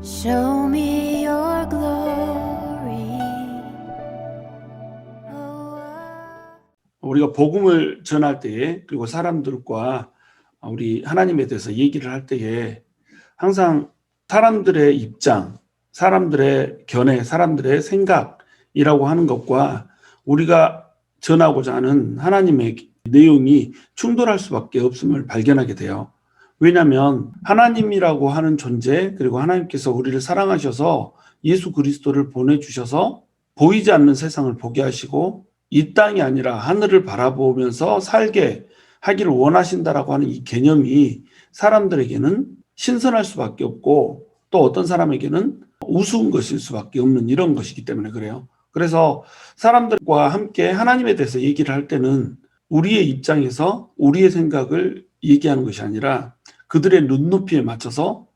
Show me your glory. 우리가 복음을 전할 때에, 그리고 사람들과 우리 하나님에 대해서 얘기를 할 때에 항상 사람들의 입장, 사람들의 견해, 사람들의 생각이라고 하는 것과 우리가 전하고자 하는 하나님의 내용이 충돌할 수밖에 없음을 발견하게 돼요. 왜냐하면 하나님이라고 하는 존재, 그리고 하나님께서 우리를 사랑하셔서 예수 그리스도를 보내주셔서 보이지 않는 세상을 보게 하시고 이 땅이 아니라 하늘을 바라보면서 살게 하기를 원하신다라고 하는 이 개념이 사람들에게는 신선할 수밖에 없고, 또 어떤 사람에게는 우스운 것일 수밖에 없는 이런 것이기 때문에 그래요. 그래서 사람들과 함께 하나님에 대해서 얘기를 할 때는 우리의 입장에서 우리의 생각을 얘기하는 것이 아니라 그들의 눈높이에 맞춰서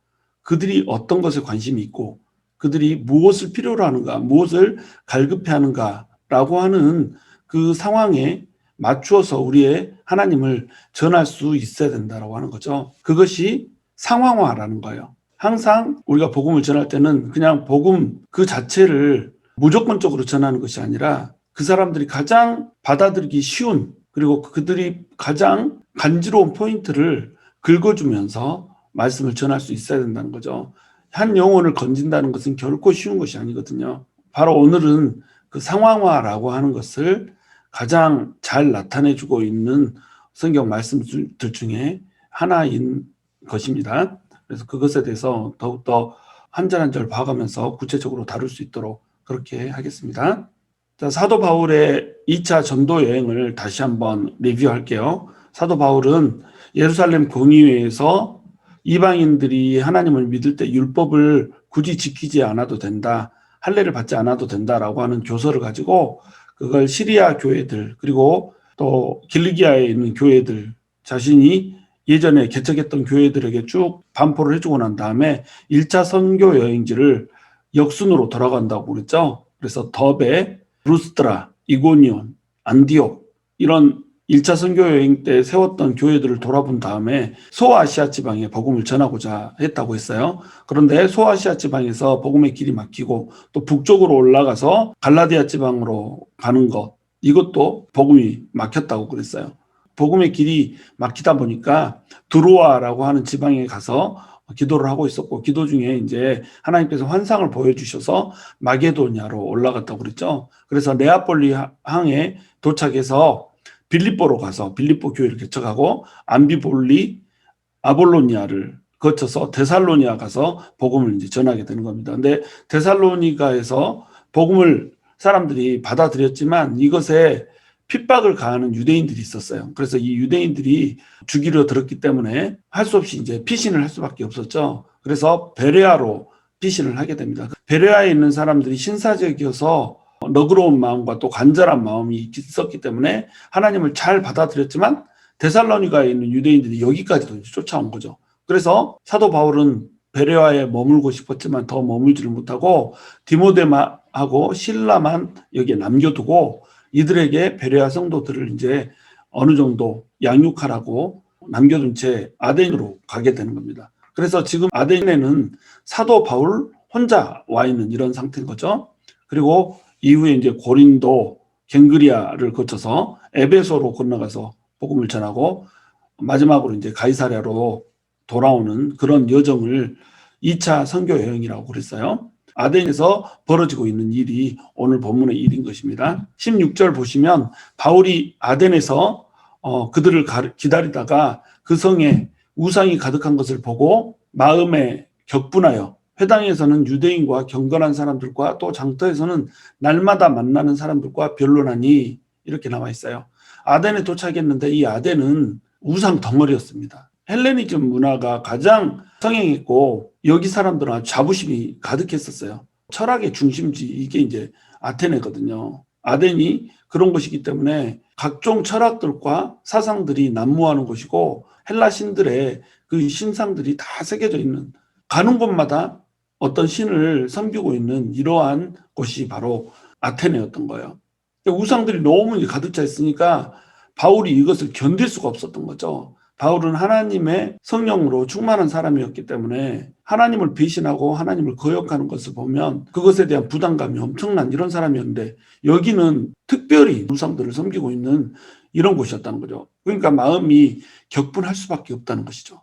그들이 어떤 것에 관심이 있고 그들이 무엇을 필요로 하는가, 무엇을 갈급해 하는가라고 하는 그 상황에 맞추어서 우리의 하나님을 전할 수 있어야 된다고 하는 거죠. 그것이 상황화라는 거예요. 항상 우리가 복음을 전할 때는 그냥 복음 그 자체를 무조건적으로 전하는 것이 아니라 그 사람들이 가장 받아들이기 쉬운, 그리고 그들이 가장 간지러운 포인트를 긁어주면서 말씀을 전할 수 있어야 된다는 거죠. 한 영혼을 건진다는 것은 결코 쉬운 것이 아니거든요. 바로 오늘은 그 상황화라고 하는 것을 가장 잘 나타내주고 있는 성경 말씀들 중에 하나인 것입니다. 그래서 그것에 대해서 더욱더 한 절 한 절 봐가면서 구체적으로 다룰 수 있도록 그렇게 하겠습니다. 자, 사도 바울의 2차 전도 여행을 다시 한번 리뷰할게요. 사도 바울은 예루살렘 공의회에서 이방인들이 하나님을 믿을 때 율법을 굳이 지키지 않아도 된다, 할례를 받지 않아도 된다라고 하는 교서를 가지고 그걸 시리아 교회들, 그리고 또 길리기아에 있는 교회들, 자신이 예전에 개척했던 교회들에게 쭉 반포를 해주고 난 다음에 1차 선교 여행지를 역순으로 돌아간다고 그랬죠. 그래서 더베, 루스트라, 이고니온, 안디옥 이런 1차 선교 여행 때 세웠던 교회들을 돌아본 다음에 소아시아 지방에 복음을 전하고자 했다고 했어요. 그런데 소아시아 지방에서 복음의 길이 막히고 또 북쪽으로 올라가서 갈라디아 지방으로 가는 것, 이것도 복음이 막혔다고 그랬어요. 복음의 길이 막히다 보니까 드로아라고 하는 지방에 가서 기도를 하고 있었고, 기도 중에 이제 하나님께서 환상을 보여주셔서 마게도냐로 올라갔다고 그랬죠. 그래서 네아폴리 항에 도착해서 빌립보로 가서 빌립보 교회를 개척하고 암비볼리, 아볼로니아를 거쳐서 데살로니아 가서 복음을 이제 전하게 되는 겁니다. 근데 데살로니가에서 복음을 사람들이 받아들였지만 이것에 핍박을 가하는 유대인들이 있었어요. 그래서 이 유대인들이 죽이려 들었기 때문에 할 수 없이 이제 피신을 할 수밖에 없었죠. 그래서 베레아로 피신을 하게 됩니다. 베레아에 있는 사람들이 신사적이어서 너그러운 마음과 또 간절한 마음이 있었기 때문에 하나님을 잘 받아들였지만 데살로니가에 있는 유대인들이 여기까지도 쫓아온 거죠. 그래서 사도 바울은 베레아에 머물고 싶었지만 더 머물지를 못하고 디모데하고 실라만 여기에 남겨두고 이들에게 베레아 성도들을 이제 어느 정도 양육하라고 남겨둔 채 아덴으로 가게 되는 겁니다. 그래서 지금 아덴에는 사도 바울 혼자 와 있는 이런 상태인 거죠. 그리고 이후에 이제 고린도, 갱그리아를 거쳐서 에베소로 건너가서 복음을 전하고 마지막으로 이제 가이사랴로 돌아오는 그런 여정을 2차 선교 여행이라고 그랬어요. 아덴에서 벌어지고 있는 일이 오늘 본문의 일인 것입니다. 16절 보시면 바울이 아덴에서 그들을 기다리다가 그 성에 우상이 가득한 것을 보고 마음에 격분하여, 회당에서는 유대인과 경건한 사람들과 또 장터에서는 날마다 만나는 사람들과 변론하니, 이렇게 나와 있어요. 아덴에 도착했는데 이 아덴은 우상 덩어리였습니다. 헬레니즘 문화가 가장 성행했고 여기 사람들은 아주 자부심이 가득했었어요. 철학의 중심지, 이게 이제 아테네거든요. 아덴이 그런 곳이기 때문에 각종 철학들과 사상들이 난무하는 곳이고 헬라 신들의 그 신상들이 다 새겨져 있는, 가는 곳마다 어떤 신을 섬기고 있는 이러한 곳이 바로 아테네였던 거예요. 우상들이 너무 가득 차 있으니까 바울이 이것을 견딜 수가 없었던 거죠. 바울은 하나님의 성령으로 충만한 사람이었기 때문에 하나님을 배신하고 하나님을 거역하는 것을 보면 그것에 대한 부담감이 엄청난 이런 사람이었는데, 여기는 특별히 우상들을 섬기고 있는 이런 곳이었다는 거죠. 그러니까 마음이 격분할 수밖에 없다는 것이죠.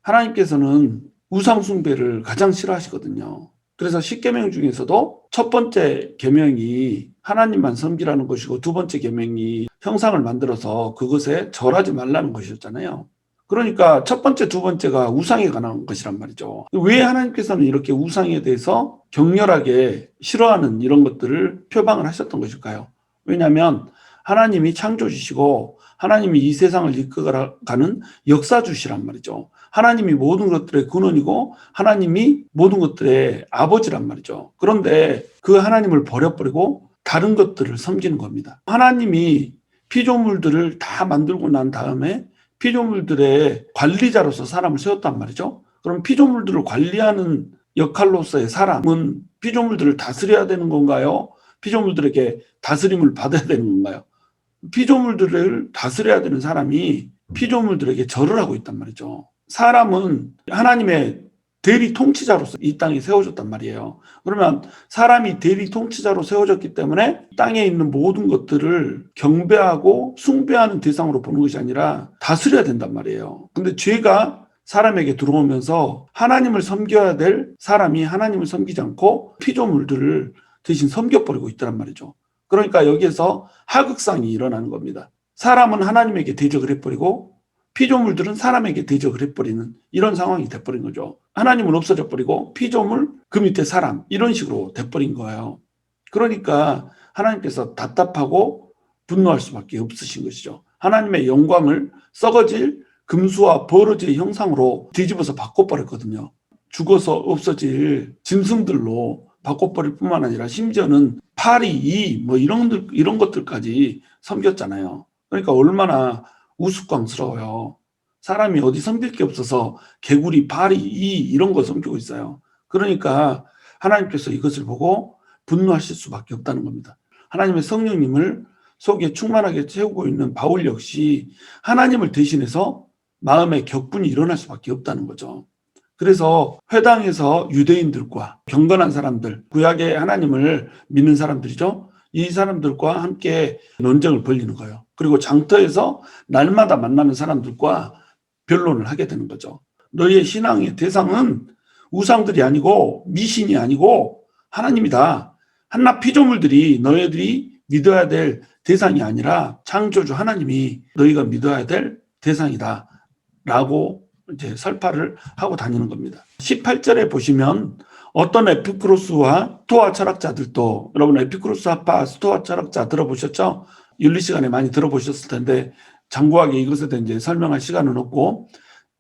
하나님께서는 우상 숭배를 가장 싫어하시거든요. 그래서 10계명 중에서도 첫 번째 계명이 하나님만 섬기라는 것이고, 두 번째 계명이 형상을 만들어서 그것에 절하지 말라는 것이었잖아요. 그러니까 첫 번째, 두 번째가 우상에 관한 것이란 말이죠. 왜 하나님께서는 이렇게 우상에 대해서 격렬하게 싫어하는 이런 것들을 표방을 하셨던 것일까요? 왜냐하면 하나님이 창조주시고 하나님이 이 세상을 이끌어가는 역사주시란 말이죠. 하나님이 모든 것들의 근원이고 하나님이 모든 것들의 아버지란 말이죠. 그런데 그 하나님을 버려버리고 다른 것들을 섬기는 겁니다. 하나님이 피조물들을 다 만들고 난 다음에 피조물들의 관리자로서 사람을 세웠단 말이죠. 그럼 피조물들을 관리하는 역할로서의 사람은 피조물들을 다스려야 되는 건가요? 피조물들에게 다스림을 받아야 되는 건가요? 피조물들을 다스려야 되는 사람이 피조물들에게 절을 하고 있단 말이죠. 사람은 하나님의 대리 통치자로서 이 땅에 세워졌단 말이에요. 그러면 사람이 대리 통치자로 세워졌기 때문에 땅에 있는 모든 것들을 경배하고 숭배하는 대상으로 보는 것이 아니라 다스려야 된단 말이에요. 근데 죄가 사람에게 들어오면서 하나님을 섬겨야 될 사람이 하나님을 섬기지 않고 피조물들을 대신 섬겨버리고 있다는 말이죠. 그러니까 여기에서 하극상이 일어나는 겁니다. 사람은 하나님에게 대적을 해버리고 피조물들은 사람에게 대적을 해버리는 이런 상황이 돼버린 거죠. 하나님은 없어져 버리고 피조물, 그 밑에 사람, 이런 식으로 돼버린 거예요. 그러니까 하나님께서 답답하고 분노할 수밖에 없으신 것이죠. 하나님의 영광을 썩어질 금수와 버러지의 형상으로 뒤집어서 바꿔버렸거든요. 죽어서 없어질 짐승들로 바꿔버릴 뿐만 아니라 심지어는 파리, 이, 뭐 이런 것들까지 섬겼잖아요. 그러니까 얼마나 우스꽝스러워요. 사람이 어디 섬길 게 없어서 개구리, 파리, 이 이런 거 섬기고 있어요. 그러니까 하나님께서 이것을 보고 분노하실 수밖에 없다는 겁니다. 하나님의 성령님을 속에 충만하게 채우고 있는 바울 역시 하나님을 대신해서 마음의 격분이 일어날 수밖에 없다는 거죠. 그래서 회당에서 유대인들과 경건한 사람들, 구약의 하나님을 믿는 사람들이죠. 이 사람들과 함께 논쟁을 벌이는 거예요. 그리고 장터에서 날마다 만나는 사람들과 변론을 하게 되는 거죠. 너희의 신앙의 대상은 우상들이 아니고 미신이 아니고 하나님이다. 한낱 피조물들이 너희들이 믿어야 될 대상이 아니라 창조주 하나님이 너희가 믿어야 될 대상이다. 라고 이제 설파를 하고 다니는 겁니다. 18절에 보시면 어떤 에피쿠로스와 스토아 철학자들도, 여러분 에피쿠로스 학파 스토아 철학자 들어보셨죠? 윤리 시간에 많이 들어보셨을 텐데 장구하게 이것에 대해 이제 설명할 시간은 없고,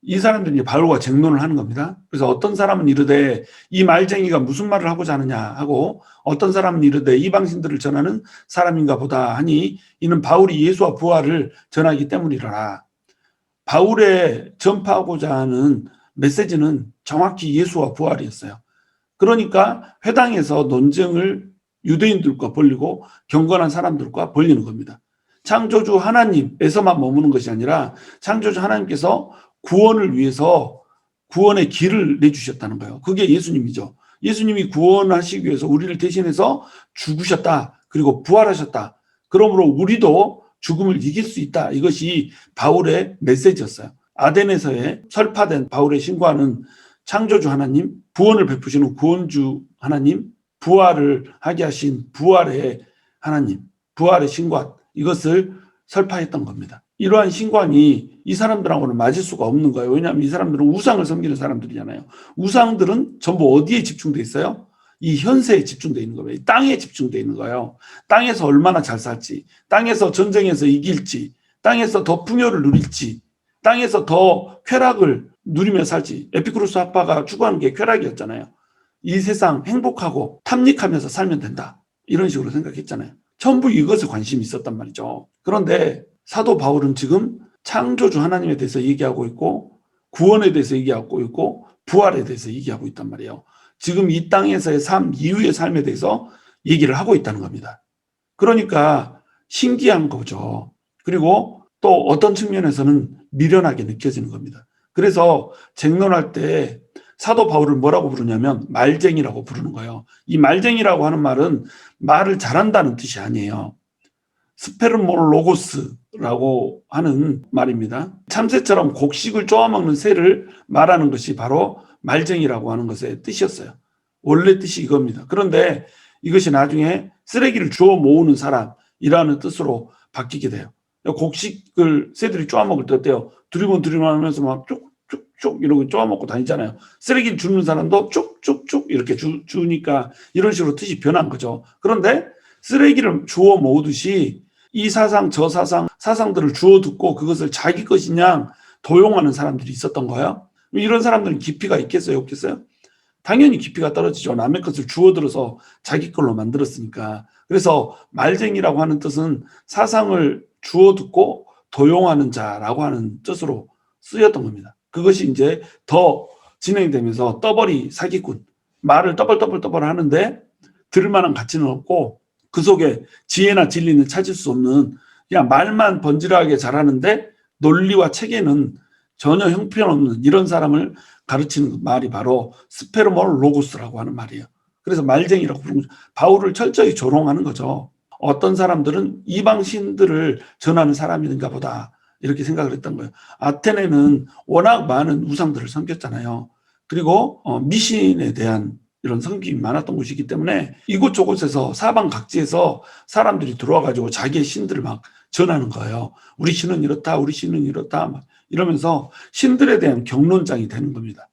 이 사람들이 바울과 쟁론을 하는 겁니다. 그래서 어떤 사람은 이르되 이 말쟁이가 무슨 말을 하고자 하느냐 하고, 어떤 사람은 이르되 이방신들을 전하는 사람인가 보다 하니 이는 바울이 예수와 부활을 전하기 때문이라. 바울의 전파하고자 하는 메시지는 정확히 예수와 부활이었어요. 그러니까 회당에서 논쟁을 유대인들과 벌리고 경건한 사람들과 벌리는 겁니다. 창조주 하나님에서만 머무는 것이 아니라 창조주 하나님께서 구원을 위해서 구원의 길을 내주셨다는 거예요. 그게 예수님이죠. 예수님이 구원하시기 위해서 우리를 대신해서 죽으셨다. 그리고 부활하셨다. 그러므로 우리도 죽음을 이길 수 있다. 이것이 바울의 메시지였어요. 아덴에서의 설파된 바울의 신과는 창조주 하나님, 구원을 베푸시는 구원주 하나님, 부활을 하게 하신 부활의 하나님, 부활의 신관, 이것을 설파했던 겁니다. 이러한 신관이 이 사람들하고는 맞을 수가 없는 거예요. 왜냐하면 이 사람들은 우상을 섬기는 사람들이잖아요. 우상들은 전부 어디에 집중돼 있어요? 이 현세에 집중돼 있는 거예요. 땅에 집중돼 있는 거예요. 땅에서 얼마나 잘 살지, 땅에서 전쟁에서 이길지, 땅에서 더 풍요를 누릴지, 땅에서 더 쾌락을 누리며 살지. 에피쿠로스 학파가 추구하는 게 쾌락이었잖아요. 이 세상 행복하고 탐닉하면서 살면 된다. 이런 식으로 생각했잖아요. 전부 이것에 관심이 있었단 말이죠. 그런데 사도 바울은 지금 창조주 하나님에 대해서 얘기하고 있고, 구원에 대해서 얘기하고 있고, 부활에 대해서 얘기하고 있단 말이에요. 지금 이 땅에서의 삶 이후의 삶에 대해서 얘기를 하고 있다는 겁니다. 그러니까 신기한 거죠. 그리고 또 어떤 측면에서는 미련하게 느껴지는 겁니다. 그래서 쟁론할 때 사도 바울을 뭐라고 부르냐면 말쟁이라고 부르는 거예요. 이 말쟁이라고 하는 말은 말을 잘한다는 뜻이 아니에요. 스페르몰로고스라고 하는 말입니다. 참새처럼 곡식을 쪼아먹는 새를 말하는 것이 바로 말쟁이라고 하는 것의 뜻이었어요. 원래 뜻이 이겁니다. 그런데 이것이 나중에 쓰레기를 주워 모으는 사람이라는 뜻으로 바뀌게 돼요. 곡식을 새들이 쪼아먹을 때 어때요? 두리번 하면서 막 쭉쭉쭉 이러고 쪼아먹고 다니잖아요. 쓰레기를 주는 사람도 쭉쭉쭉 이렇게 주니까 이런 식으로 뜻이 변한 거죠. 그런데 쓰레기를 주워 모으듯이 이 사상 저 사상들을 주워 듣고 그것을 자기 것이냐 도용하는 사람들이 있었던 거예요. 이런 사람들은 깊이가 있겠어요, 없겠어요? 당연히 깊이가 떨어지죠. 남의 것을 주워들어서 자기 걸로 만들었으니까. 그래서 말쟁이라고 하는 뜻은 사상을 주워듣고 도용하는 자라고 하는 뜻으로 쓰였던 겁니다. 그것이 이제 더 진행되면서 떠벌이 사기꾼, 말을 떠벌 하는데 들을 만한 가치는 없고 그 속에 지혜나 진리는 찾을 수 없는 그냥 말만 번지르하게 잘하는데 논리와 체계는 전혀 형편없는 이런 사람을 가르치는 말이 바로 스페르몰로고스라고 하는 말이에요. 그래서 말쟁이라고 부르는 거죠. 바울을 철저히 조롱하는 거죠. 어떤 사람들은 이방 신들을 전하는 사람인가 보다 이렇게 생각을 했던 거예요. 아테네는 워낙 많은 우상들을 섬겼잖아요. 그리고 미신에 대한 이런 섬김이 많았던 곳이기 때문에 이곳저곳에서 사방 각지에서 사람들이 들어와가지고 자기의 신들을 막 전하는 거예요. 우리 신은 이렇다, 우리 신은 이렇다 막 이러면서 신들에 대한 경론장이 되는 겁니다.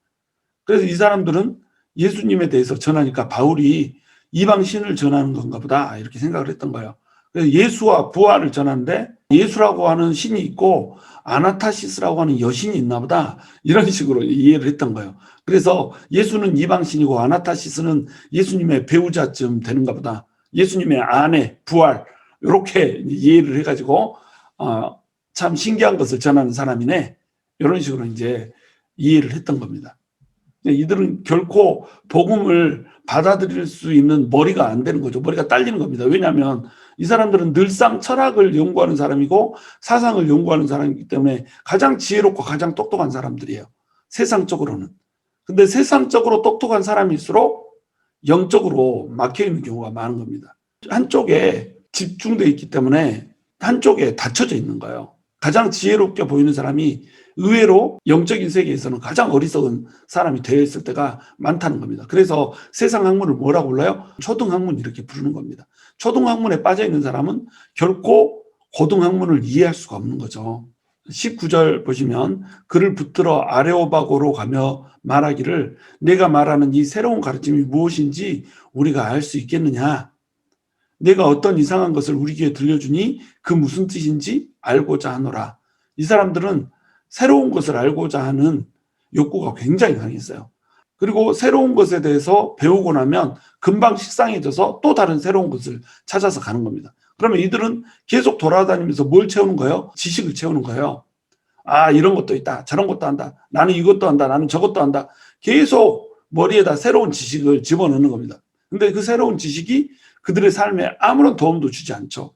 그래서 이 사람들은 예수님에 대해서 전하니까 바울이 이방 신을 전하는 건가 보다 이렇게 생각을 했던 거예요. 그래서 예수와 부활을 전하는데 예수라고 하는 신이 있고 아나타시스라고 하는 여신이 있나 보다 이런 식으로 이해를 했던 거예요. 그래서 예수는 이방 신이고 아나타시스는 예수님의 배우자쯤 되는가 보다. 예수님의 아내, 부활 이렇게 이해를 해가지고 참 신기한 것을 전하는 사람이네 이런 식으로 이제 이해를 했던 겁니다. 이들은 결코 복음을 받아들일 수 있는 머리가 안 되는 거죠. 머리가 딸리는 겁니다. 왜냐하면 이 사람들은 늘상 철학을 연구하는 사람이고 사상을 연구하는 사람이기 때문에 가장 지혜롭고 가장 똑똑한 사람들이에요. 세상적으로는. 근데 세상적으로 똑똑한 사람일수록 영적으로 막혀있는 경우가 많은 겁니다. 한쪽에 집중되어 있기 때문에 한쪽에 닫혀져 있는 거예요. 가장 지혜롭게 보이는 사람이 의외로 영적인 세계에서는 가장 어리석은 사람이 되어 있을 때가 많다는 겁니다. 그래서 세상 학문을 뭐라고 불러요? 초등학문 이렇게 부르는 겁니다. 초등학문에 빠져 있는 사람은 결코 고등학문을 이해할 수가 없는 거죠. 19절 보시면 그를 붙들어 아레오바고로 가며 말하기를 내가 말하는 이 새로운 가르침이 무엇인지 우리가 알 수 있겠느냐? 내가 어떤 이상한 것을 우리 귀에 들려주니 그 무슨 뜻인지 알고자 하노라. 이 사람들은 새로운 것을 알고자 하는 욕구가 굉장히 강했어요. 그리고 새로운 것에 대해서 배우고 나면 금방 식상해져서 또 다른 새로운 것을 찾아서 가는 겁니다. 그러면 이들은 계속 돌아다니면서 뭘 채우는 거예요? 지식을 채우는 거예요. 아, 이런 것도 있다. 저런 것도 한다. 나는 이것도 한다. 나는 저것도 한다. 계속 머리에다 새로운 지식을 집어넣는 겁니다. 근데 그 새로운 지식이 그들의 삶에 아무런 도움도 주지 않죠.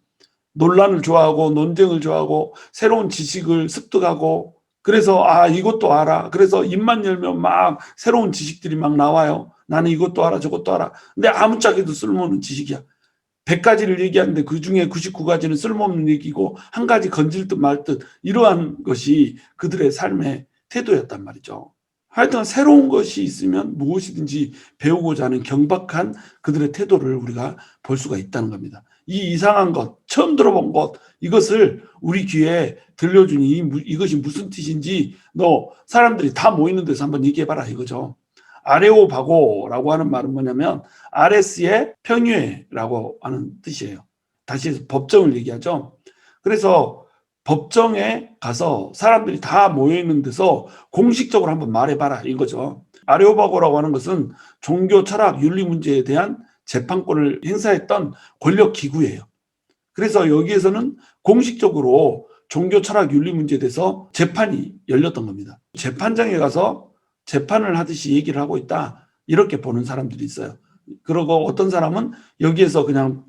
논란을 좋아하고 논쟁을 좋아하고 새로운 지식을 습득하고 그래서 이것도 알아. 그래서 입만 열면 막 새로운 지식들이 막 나와요. 나는 이것도 알아 저것도 알아. 근데 아무짝에도 쓸모없는 지식이야. 100가지를 얘기하는데 그중에 99가지는 쓸모없는 얘기고 한 가지 건질 듯 말 듯 이러한 것이 그들의 삶의 태도였단 말이죠. 하여튼 새로운 것이 있으면 무엇이든지 배우고자 하는 경박한 그들의 태도를 우리가 볼 수가 있다는 겁니다. 이 이상한 것, 처음 들어본 것, 이것을 우리 귀에 들려주니 이것이 무슨 뜻인지 너 사람들이 다 모이는 데서 한번 얘기해봐라 이거죠. 아레오바고라고 하는 말은 뭐냐면 아레스의 평유회라고 하는 뜻이에요. 다시 해서 법정을 얘기하죠. 그래서 법정에 가서 사람들이 다 모여있는 데서 공식적으로 한번 말해봐라 이거죠. 아레오바고라고 하는 것은 종교, 철학, 윤리 문제에 대한 재판권을 행사했던 권력 기구예요. 그래서 여기에서는 공식적으로 종교, 철학, 윤리 문제에 대해서 재판이 열렸던 겁니다. 재판장에 가서 재판을 하듯이 얘기를 하고 있다 이렇게 보는 사람들이 있어요. 그리고 어떤 사람은 여기에서 그냥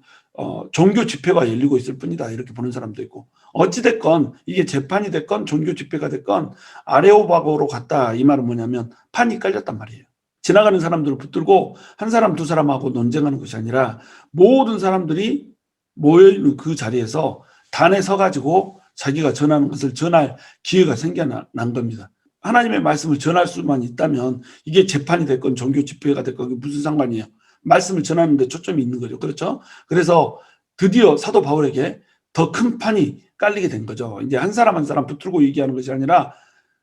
종교 집회가 열리고 있을 뿐이다 이렇게 보는 사람도 있고, 어찌됐건 이게 재판이 됐건 종교 집회가 됐건 아레오바고로 갔다 이 말은 뭐냐면 판이 깔렸단 말이에요. 지나가는 사람들을 붙들고 한 사람 두 사람하고 논쟁하는 것이 아니라 모든 사람들이 모여있는 그 자리에서 단에 서가지고 자기가 전하는 것을 전할 기회가 생겨난 겁니다. 하나님의 말씀을 전할 수만 있다면 이게 재판이 됐건 종교 집회가 됐건 그게 무슨 상관이에요. 말씀을 전하는 데 초점이 있는 거죠. 그렇죠? 그래서 드디어 사도 바울에게 더 큰 판이 깔리게 된 거죠. 이제 한 사람 한 사람 붙들고 얘기하는 것이 아니라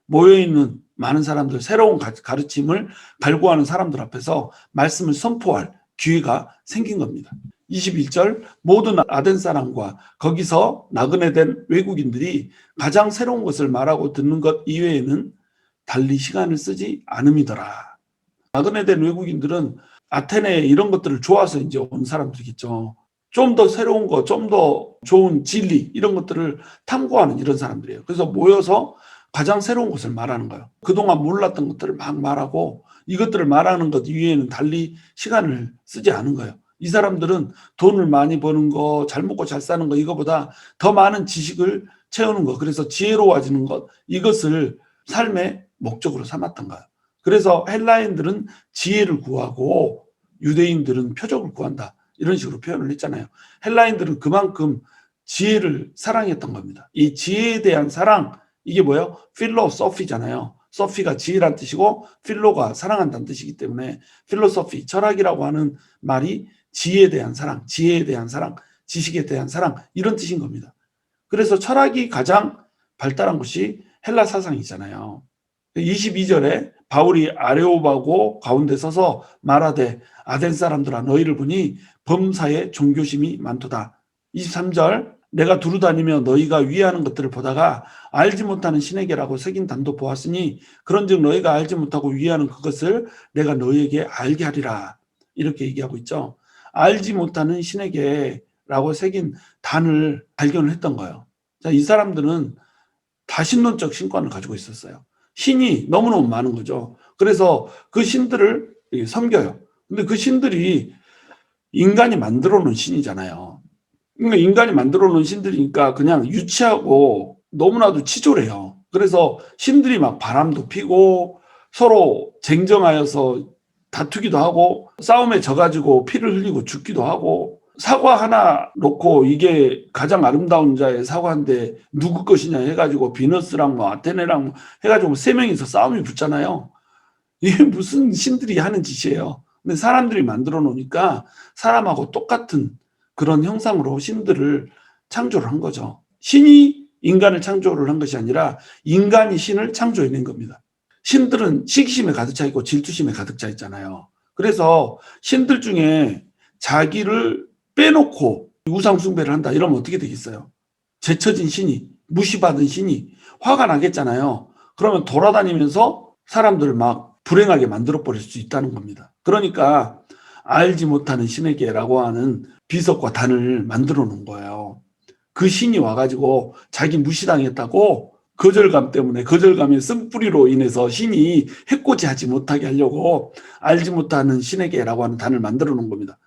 모여있는 많은 사람들, 새로운 가르침을 갈구하는 사람들 앞에서 말씀을 선포할 기회가 생긴 겁니다. 21절, 모든 아덴 사람과 거기서 나그네 된 외국인들이 가장 새로운 것을 말하고 듣는 것 이외에는 달리 시간을 쓰지 않음이더라. 나그네 된 외국인들은 아테네 이런 것들을 좋아서 이제 온 사람들이겠죠. 좀 더 새로운 거, 좀 더 좋은 진리 이런 것들을 탐구하는 이런 사람들이에요. 그래서 모여서 가장 새로운 것을 말하는 거예요. 그동안 몰랐던 것들을 막 말하고 이것들을 말하는 것 이외에는 달리 시간을 쓰지 않은 거예요. 이 사람들은 돈을 많이 버는 거, 잘 먹고 잘 사는 거 이거보다 더 많은 지식을 채우는 거, 그래서 지혜로워지는 것, 이것을 삶의 목적으로 삼았던 거예요. 그래서 헬라인들은 지혜를 구하고 유대인들은 표적을 구한다. 이런 식으로 표현을 했잖아요. 헬라인들은 그만큼 지혜를 사랑했던 겁니다. 이 지혜에 대한 사랑, 이게 뭐예요? 필로소피잖아요. 소피가 지혜란 뜻이고 필로가 사랑한다는 뜻이기 때문에 필로소피, 철학이라고 하는 말이 지혜에 대한 사랑, 지혜에 대한 사랑, 지식에 대한 사랑 이런 뜻인 겁니다. 그래서 철학이 가장 발달한 것이 헬라 사상이잖아요. 22절에 바울이 아레오바고 가운데 서서 말하되 아덴 사람들아 너희를 보니 범사에 종교심이 많도다. 23절, 내가 두루 다니며 너희가 위하는 것들을 보다가 알지 못하는 신에게라고 새긴 단도 보았으니 그런즉 너희가 알지 못하고 위하는 그것을 내가 너희에게 알게 하리라. 이렇게 얘기하고 있죠. 알지 못하는 신에게라고 새긴 단을 발견을 했던 거예요. 자, 이 사람들은 다신론적 신관을 가지고 있었어요. 신이 너무너무 많은 거죠. 그래서 그 신들을 섬겨요. 근데 그 신들이 인간이 만들어 놓은 신이잖아요. 그러니까 인간이 만들어 놓은 신들이니까 그냥 유치하고 너무나도 치졸해요. 그래서 신들이 막 바람도 피고 서로 쟁정하여서 다투기도 하고 싸움에 져가지고 피를 흘리고 죽기도 하고, 사과 하나 놓고 이게 가장 아름다운 자의 사과인데 누구 것이냐 해가지고 비너스랑 뭐 아테네랑 뭐 해가지고 세 명이서 싸움이 붙잖아요. 이게 무슨 신들이 하는 짓이에요. 근데 사람들이 만들어 놓으니까 사람하고 똑같은 그런 형상으로 신들을 창조를 한 거죠. 신이 인간을 창조를 한 것이 아니라 인간이 신을 창조해낸 겁니다. 신들은 시기심에 가득 차 있고 질투심에 가득 차 있잖아요. 그래서 신들 중에 자기를 빼놓고 우상 숭배를 한다 이러면 어떻게 되겠어요? 제쳐진 신이, 무시받은 신이 화가 나겠잖아요. 그러면 돌아다니면서 사람들을 막 불행하게 만들어버릴 수 있다는 겁니다. 그러니까 알지 못하는 신에게라고 하는 비석과 단을 만들어 놓은 거예요. 그 신이 와가지고 자기 무시당했다고 거절감 때문에, 거절감의 쓴뿌리로 인해서 신이 해코지하지 못하게 하려고 알지 못하는 신에게라고 하는 단을 만들어 놓은 겁니다.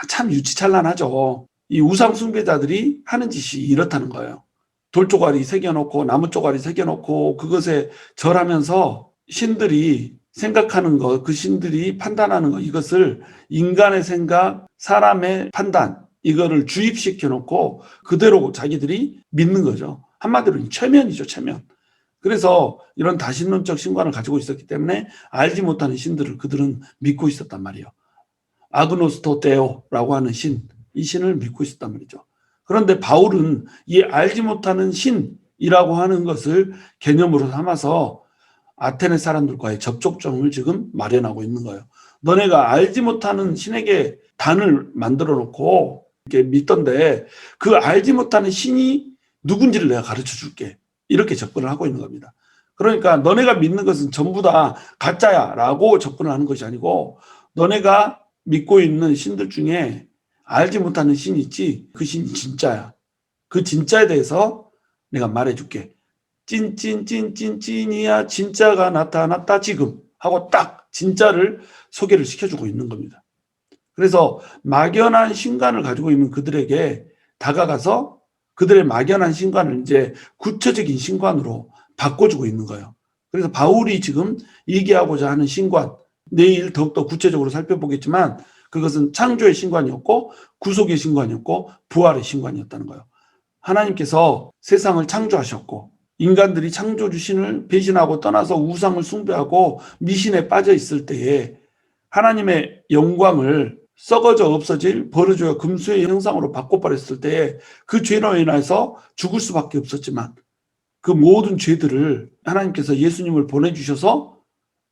참 유치찬란하죠. 이 우상 숭배자들이 하는 짓이 이렇다는 거예요. 돌조가리 새겨놓고 나무 조가리 새겨놓고 그것에 절하면서 신들이 생각하는 것, 그 신들이 판단하는 것, 이것을 인간의 생각, 사람의 판단, 이거를 주입시켜 놓고 그대로 자기들이 믿는 거죠. 한마디로 최면이죠, 최면. 그래서 이런 다신론적 신관을 가지고 있었기 때문에 알지 못하는 신들을 그들은 믿고 있었단 말이에요. 아그노스토테오라고 하는 신, 이 신을 믿고 있었단 말이죠. 그런데 바울은 이 알지 못하는 신이라고 하는 것을 개념으로 삼아서 아테네 사람들과의 접촉점을 지금 마련하고 있는 거예요. 너네가 알지 못하는 신에게 단을 만들어 놓고 이렇게 믿던데 그 알지 못하는 신이 누군지를 내가 가르쳐 줄게. 이렇게 접근을 하고 있는 겁니다. 그러니까 너네가 믿는 것은 전부 다 가짜야 라고 접근을 하는 것이 아니고, 너네가 믿고 있는 신들 중에 알지 못하는 신이 있지, 그 신이 진짜야. 그 진짜에 대해서 내가 말해줄게. 찐이야, 진짜가 나타났다 지금 하고 딱 진짜를 소개를 시켜주고 있는 겁니다. 그래서 막연한 신관을 가지고 있는 그들에게 다가가서 그들의 막연한 신관을 이제 구체적인 신관으로 바꿔주고 있는 거예요. 그래서 바울이 지금 얘기하고자 하는 신관, 내일 더욱더 구체적으로 살펴보겠지만 그것은 창조의 신관이었고 구속의 신관이었고 부활의 신관이었다는 거예요. 하나님께서 세상을 창조하셨고 인간들이 창조주 신을 배신하고 떠나서 우상을 숭배하고 미신에 빠져 있을 때에 하나님의 영광을 썩어져 없어질 버려져야 금수의 형상으로 바꿔버렸을 때에 그 죄로 인해서 죽을 수밖에 없었지만 그 모든 죄들을 하나님께서 예수님을 보내주셔서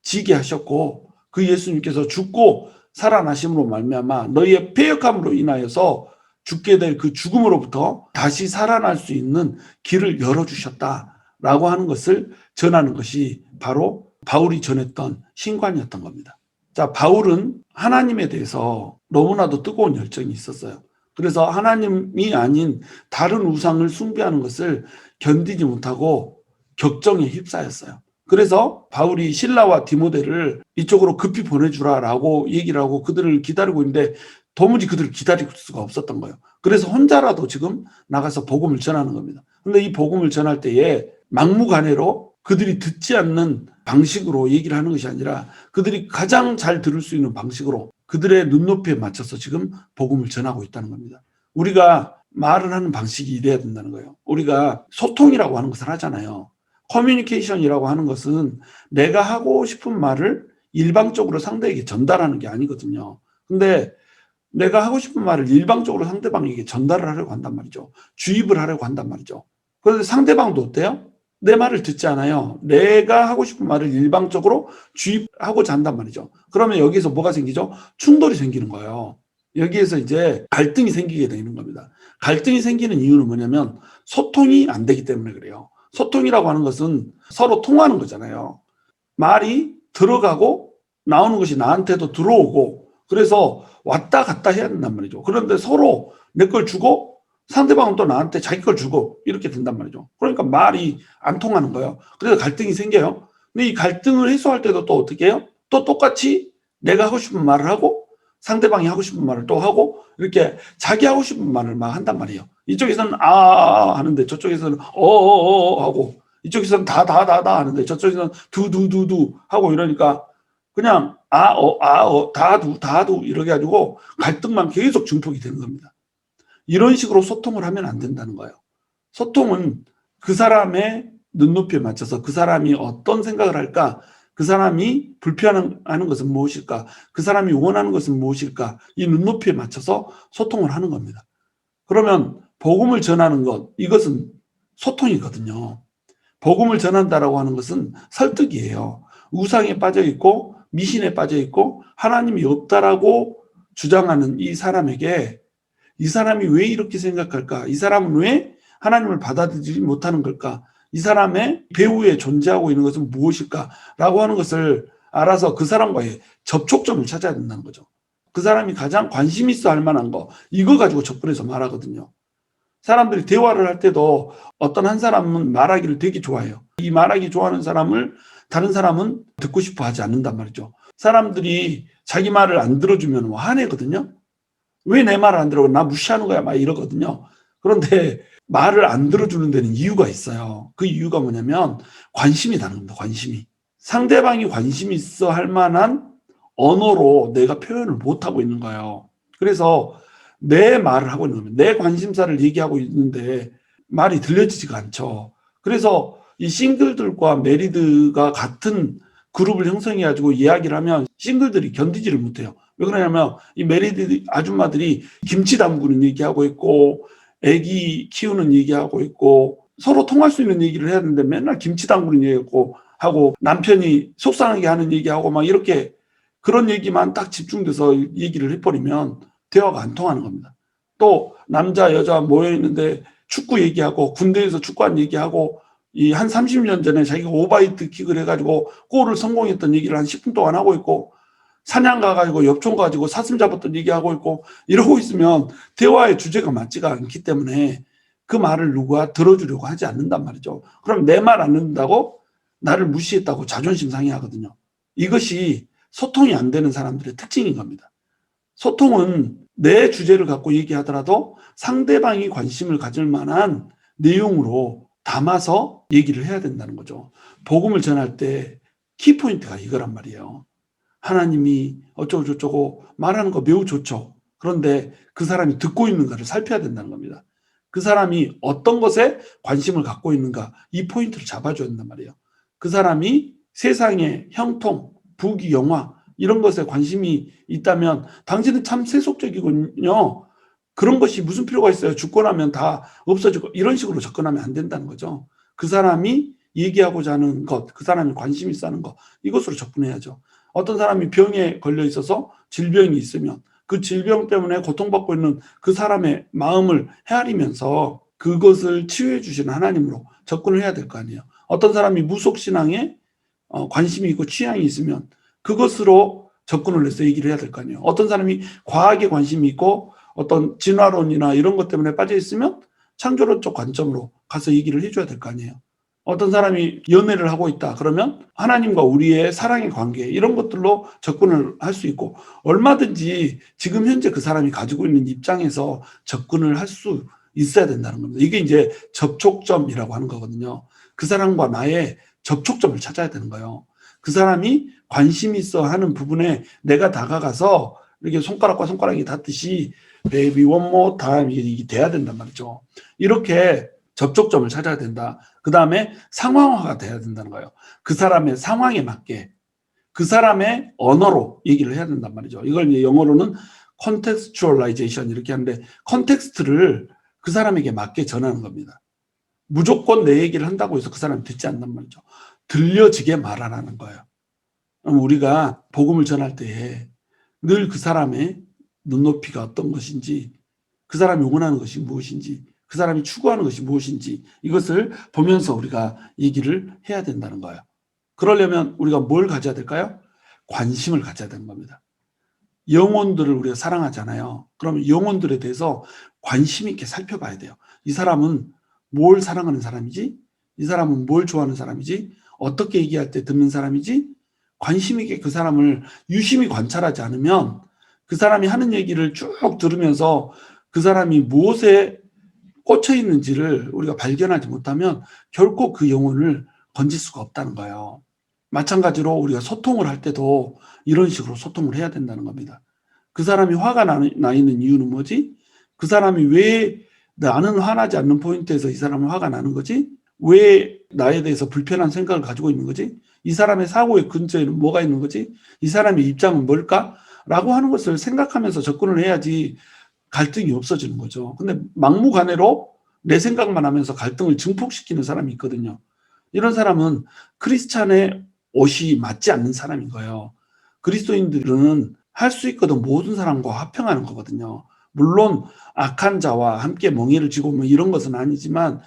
지게 하셨고 그 예수님께서 죽고 살아나심으로 말미암아 너희의 패역함으로 인하여서 죽게 될 그 죽음으로부터 다시 살아날 수 있는 길을 열어주셨다라고 하는 것을 전하는 것이 바로 바울이 전했던 신관이었던 겁니다. 자, 바울은 하나님에 대해서 너무나도 뜨거운 열정이 있었어요. 그래서 하나님이 아닌 다른 우상을 숭배하는 것을 견디지 못하고 격정에 휩싸였어요. 그래서 바울이 실라와 디모데를 이쪽으로 급히 보내주라라고 얘기를 하고 그들을 기다리고 있는데 도무지 그들을 기다릴 수가 없었던 거예요. 그래서 혼자라도 지금 나가서 복음을 전하는 겁니다. 근데 이 복음을 전할 때에 막무가내로 그들이 듣지 않는 방식으로 얘기를 하는 것이 아니라 그들이 가장 잘 들을 수 있는 방식으로 그들의 눈높이에 맞춰서 지금 복음을 전하고 있다는 겁니다. 우리가 말을 하는 방식이 이래야 된다는 거예요. 우리가 소통이라고 하는 것을 하잖아요. 커뮤니케이션이라고 하는 것은 내가 하고 싶은 말을 일방적으로 상대에게 전달하는 게 아니거든요. 근데 내가 하고 싶은 말을 일방적으로 상대방에게 전달을 하려고 한단 말이죠. 주입을 하려고 한단 말이죠. 그런데 상대방도 어때요? 내 말을 듣지 않아요. 내가 하고 싶은 말을 일방적으로 주입하고자 한단 말이죠. 그러면 여기서 뭐가 생기죠? 충돌이 생기는 거예요. 여기에서 이제 갈등이 생기게 되는 겁니다. 갈등이 생기는 이유는 뭐냐면 소통이 안 되기 때문에 그래요. 소통이라고 하는 것은 서로 통하는 거잖아요. 말이 들어가고 나오는 것이 나한테도 들어오고 그래서 왔다 갔다 해야 된단 말이죠. 그런데 서로 내 걸 주고 상대방은 또 나한테 자기 걸 주고 이렇게 된단 말이죠. 그러니까 말이 안 통하는 거예요. 그래서 갈등이 생겨요. 근데 이 갈등을 해소할 때도 또 어떻게 해요? 또 똑같이 내가 하고 싶은 말을 하고 상대방이 하고 싶은 말을 또 하고 이렇게 자기 하고 싶은 말을 막 한단 말이에요. 이쪽에서는 하는데 저쪽에서는 하고 이쪽에서는 다 하는데 저쪽에서는 두두두두 하고 이러니까 그냥 다두 이렇게 가지고 갈등만 계속 증폭이 되는 겁니다. 이런 식으로 소통을 하면 안 된다는 거예요. 소통은 그 사람의 눈높이에 맞춰서 그 사람이 어떤 생각을 할까, 그 사람이 불편해하는 것은 무엇일까, 그 사람이 원하는 것은 무엇일까, 이 눈높이에 맞춰서 소통을 하는 겁니다. 그러면 복음을 전하는 것, 이것은 소통이거든요. 복음을 전한다라고 하는 것은 설득이에요. 우상에 빠져 있고 미신에 빠져 있고 하나님이 없다라고 주장하는 이 사람에게 이 사람이 왜 이렇게 생각할까? 이 사람은 왜 하나님을 받아들이지 못하는 걸까? 이 사람의 배후에 존재하고 있는 것은 무엇일까? 라고 하는 것을 알아서 그 사람과의 접촉점을 찾아야 된다는 거죠. 그 사람이 가장 관심 있어 할 만한 거, 이거 가지고 접근해서 말하거든요. 사람들이 대화를 할 때도 어떤 한 사람은 말하기를 되게 좋아해요. 이 말하기 좋아하는 사람을 다른 사람은 듣고 싶어 하지 않는단 말이죠. 사람들이 자기 말을 안 들어주면 화내거든요. 왜 내 말을 안 들어? 나 무시하는 거야 막 이러거든요. 그런데 말을 안 들어주는 데는 이유가 있어요. 그 이유가 뭐냐면 관심이 다른 겁니다. 관심이. 상대방이 관심이 있어 할 만한 언어로 내가 표현을 못하고 있는 거예요. 그래서 내 말을 하고 있는 겁니다. 내 관심사를 얘기하고 있는데 말이 들려지지가 않죠. 그래서 이 싱글들과 메리드가 같은 그룹을 형성해가지고 이야기를 하면 싱글들이 견디지를 못해요. 왜 그러냐면 이 메리드 아줌마들이 김치 담그는 얘기하고 있고 애기 키우는 얘기하고 있고 서로 통할 수 있는 얘기를 해야 되는데 맨날 김치 담그는 얘기하고 남편이 속상하게 하는 얘기하고 막 이렇게 그런 얘기만 딱 집중돼서 얘기를 해버리면 대화가 안 통하는 겁니다. 또 남자 여자 모여있는데 축구 얘기하고 군대에서 축구한 얘기하고 이 한 30년 전에 자기가 오바이트 킥을 해가지고 골을 성공했던 얘기를 한 10분 동안 하고 있고 사냥 가가지고 엽총 가지고 사슴 잡았던 얘기하고 있고 이러고 있으면 대화의 주제가 맞지가 않기 때문에 그 말을 누가 들어주려고 하지 않는단 말이죠. 그럼 내 말 안 듣는다고 나를 무시했다고 자존심 상해하거든요. 이것이 소통이 안 되는 사람들의 특징인 겁니다. 소통은 내 주제를 갖고 얘기하더라도 상대방이 관심을 가질 만한 내용으로 담아서 얘기를 해야 된다는 거죠. 복음을 전할 때 키포인트가 이거란 말이에요. 하나님이 어쩌고저쩌고 말하는 거 매우 좋죠. 그런데 그 사람이 듣고 있는가를 살펴야 된다는 겁니다. 그 사람이 어떤 것에 관심을 갖고 있는가, 이 포인트를 잡아줘야 된단 말이에요. 그 사람이 세상의 형통, 부귀, 영화 이런 것에 관심이 있다면 당신은 참 세속적이군요. 그런 것이 무슨 필요가 있어요. 죽고 나면 다 없어지고 이런 식으로 접근하면 안 된다는 거죠. 그 사람이 얘기하고자 하는 것, 그 사람이 관심 있어 하는 것, 이것으로 접근해야죠. 어떤 사람이 병에 걸려 있어서 질병이 있으면 그 질병 때문에 고통받고 있는 그 사람의 마음을 헤아리면서 그것을 치유해 주시는 하나님으로 접근을 해야 될 거 아니에요. 어떤 사람이 무속신앙에 관심이 있고 취향이 있으면 그것으로 접근을 해서 얘기를 해야 될 거 아니에요. 어떤 사람이 과학에 관심이 있고 어떤 진화론이나 이런 것 때문에 빠져 있으면 창조론 쪽 관점으로 가서 얘기를 해줘야 될 거 아니에요. 어떤 사람이 연애를 하고 있다 그러면 하나님과 우리의 사랑의 관계 이런 것들로 접근을 할 수 있고 얼마든지 지금 현재 그 사람이 가지고 있는 입장에서 접근을 할 수 있어야 된다는 겁니다. 이게 이제 접촉점이라고 하는 거거든요. 그 사람과 나의 접촉점을 찾아야 되는 거예요. 그 사람이 관심이 있어 하는 부분에 내가 다가가서 이렇게 손가락과 손가락이 닿듯이 baby one more time 이게 돼야 된단 말이죠. 이렇게 접촉점을 찾아야 된다. 그 다음에 상황화가 돼야 된다는 거예요. 그 사람의 상황에 맞게 그 사람의 언어로 얘기를 해야 된단 말이죠. 이걸 이제 영어로는 contextualization 이렇게 하는데 컨텍스트를 그 사람에게 맞게 전하는 겁니다. 무조건 내 얘기를 한다고 해서 그 사람이 듣지 않는단 말이죠. 들려지게 말하라는 거예요. 그럼 우리가 복음을 전할 때에 늘 그 사람의 눈높이가 어떤 것인지 그 사람이 원하는 것이 무엇인지 그 사람이 추구하는 것이 무엇인지 이것을 보면서 우리가 얘기를 해야 된다는 거예요. 그러려면 우리가 뭘 가져야 될까요? 관심을 가져야 되는 겁니다. 영혼들을 우리가 사랑하잖아요. 그러면 영혼들에 대해서 관심 있게 살펴봐야 돼요. 이 사람은 뭘 사랑하는 사람이지? 이 사람은 뭘 좋아하는 사람이지? 어떻게 얘기할 때 듣는 사람이지? 관심 있게 그 사람을 유심히 관찰하지 않으면 그 사람이 하는 얘기를 쭉 들으면서 그 사람이 무엇에 꽂혀 있는지를 우리가 발견하지 못하면 결코 그 영혼을 건질 수가 없다는 거예요. 마찬가지로 우리가 소통을 할 때도 이런 식으로 소통을 해야 된다는 겁니다. 그 사람이 화가 나 있는 이유는 뭐지? 그 사람이 왜 나는 화나지 않는 포인트에서 이 사람은 화가 나는 거지? 왜 나에 대해서 불편한 생각을 가지고 있는 거지? 이 사람의 사고의 근처에는 뭐가 있는 거지? 이 사람의 입장은 뭘까? 라고 하는 것을 생각하면서 접근을 해야지 갈등이 없어지는 거죠. 근데 막무가내로 내 생각만 하면서 갈등을 증폭시키는 사람이 있거든요. 이런 사람은 크리스찬의 옷이 맞지 않는 사람인 거예요. 그리스도인들은 할 수 있거든 모든 사람과 화평하는 거거든요. 물론 악한 자와 함께 멍에를 쥐고 뭐 이런 것은 아니지만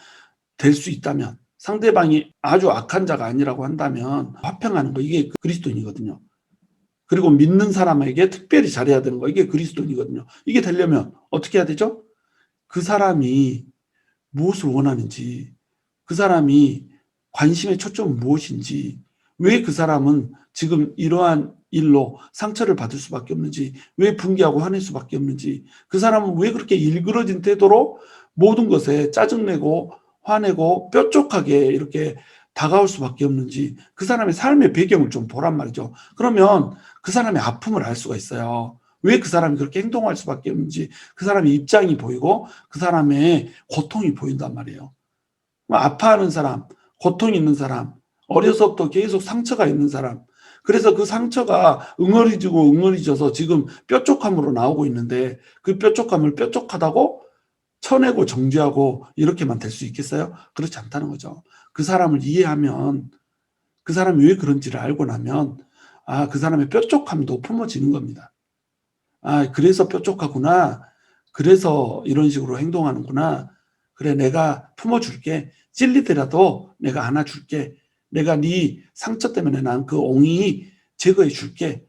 될 수 있다면 상대방이 아주 악한 자가 아니라고 한다면 화평하는 거 이게 그리스도인이거든요. 그리고 믿는 사람에게 특별히 잘해야 되는 거 이게 그리스도인이거든요. 이게 되려면 어떻게 해야 되죠? 그 사람이 무엇을 원하는지 그 사람이 관심의 초점은 무엇인지 왜 그 사람은 지금 이러한 일로 상처를 받을 수밖에 없는지 왜 분개하고 화낼 수밖에 없는지 그 사람은 왜 그렇게 일그러진 태도로 모든 것에 짜증내고 화내고 뾰족하게 이렇게 다가올 수밖에 없는지 그 사람의 삶의 배경을 좀 보란 말이죠. 그러면 그 사람의 아픔을 알 수가 있어요. 왜 그 사람이 그렇게 행동할 수밖에 없는지 그 사람의 입장이 보이고 그 사람의 고통이 보인단 말이에요. 아파하는 사람, 고통 있는 사람, 어려서부터 계속 상처가 있는 사람 그래서 그 상처가 응어리져서 지금 뾰족함으로 나오고 있는데 그 뾰족함을 뾰족하다고 쳐내고 정죄하고 이렇게만 될 수 있겠어요? 그렇지 않다는 거죠. 그 사람을 이해하면 그 사람이 왜 그런지를 알고 나면 그 사람의 뾰족함도 품어지는 겁니다. 그래서 뾰족하구나. 그래서 이런 식으로 행동하는구나. 그래 내가 품어줄게. 찔리더라도 내가 안아줄게. 내가 네 상처 때문에 난 그 옹이 제거해 줄게.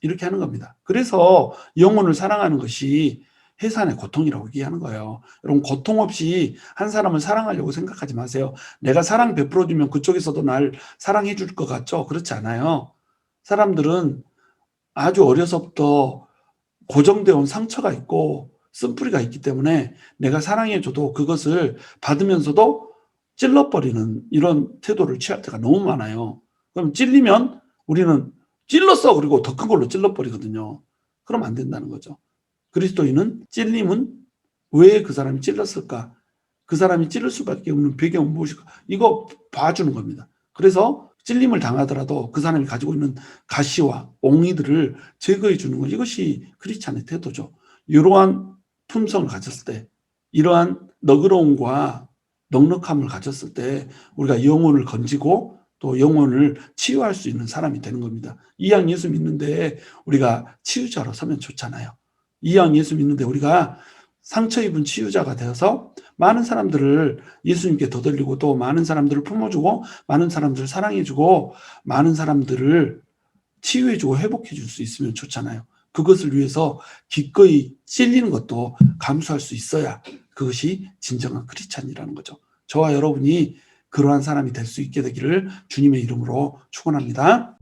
이렇게 하는 겁니다. 그래서 영혼을 사랑하는 것이 해산의 고통이라고 얘기하는 거예요. 여러분 고통 없이 한 사람을 사랑하려고 생각하지 마세요. 내가 사랑 베풀어주면 그쪽에서도 날 사랑해 줄 것 같죠? 그렇지 않아요. 사람들은 아주 어려서부터 고정되어 온 상처가 있고 쓴뿌리가 있기 때문에 내가 사랑해줘도 그것을 받으면서도 찔러버리는 이런 태도를 취할 때가 너무 많아요. 그럼 찔리면 우리는 찔렀어 그리고 더 큰 걸로 찔러버리거든요. 그러면 안 된다는 거죠. 그리스도인은 찔림은 왜 그 사람이 찔렀을까? 그 사람이 찔릴 수밖에 없는 배경은 무엇일까? 이거 봐주는 겁니다. 그래서 찔림을 당하더라도 그 사람이 가지고 있는 가시와 옹이들을 제거해 주는 것, 이것이 크리스찬의 태도죠. 이러한 품성을 가졌을 때, 이러한 너그러움과 넉넉함을 가졌을 때 우리가 영혼을 건지고 또 영혼을 치유할 수 있는 사람이 되는 겁니다. 이왕 예수 믿는데 우리가 치유자로 서면 좋잖아요. 이왕 예수 믿는데 우리가 상처 입은 치유자가 되어서 많은 사람들을 예수님께 더돌리고 또 많은 사람들을 품어주고 많은 사람들을 사랑해주고 많은 사람들을 치유해주고 회복해줄 수 있으면 좋잖아요. 그것을 위해서 기꺼이 찔리는 것도 감수할 수 있어야 그것이 진정한 크리스찬이라는 거죠. 저와 여러분이 그러한 사람이 될 수 있게 되기를 주님의 이름으로 축원합니다.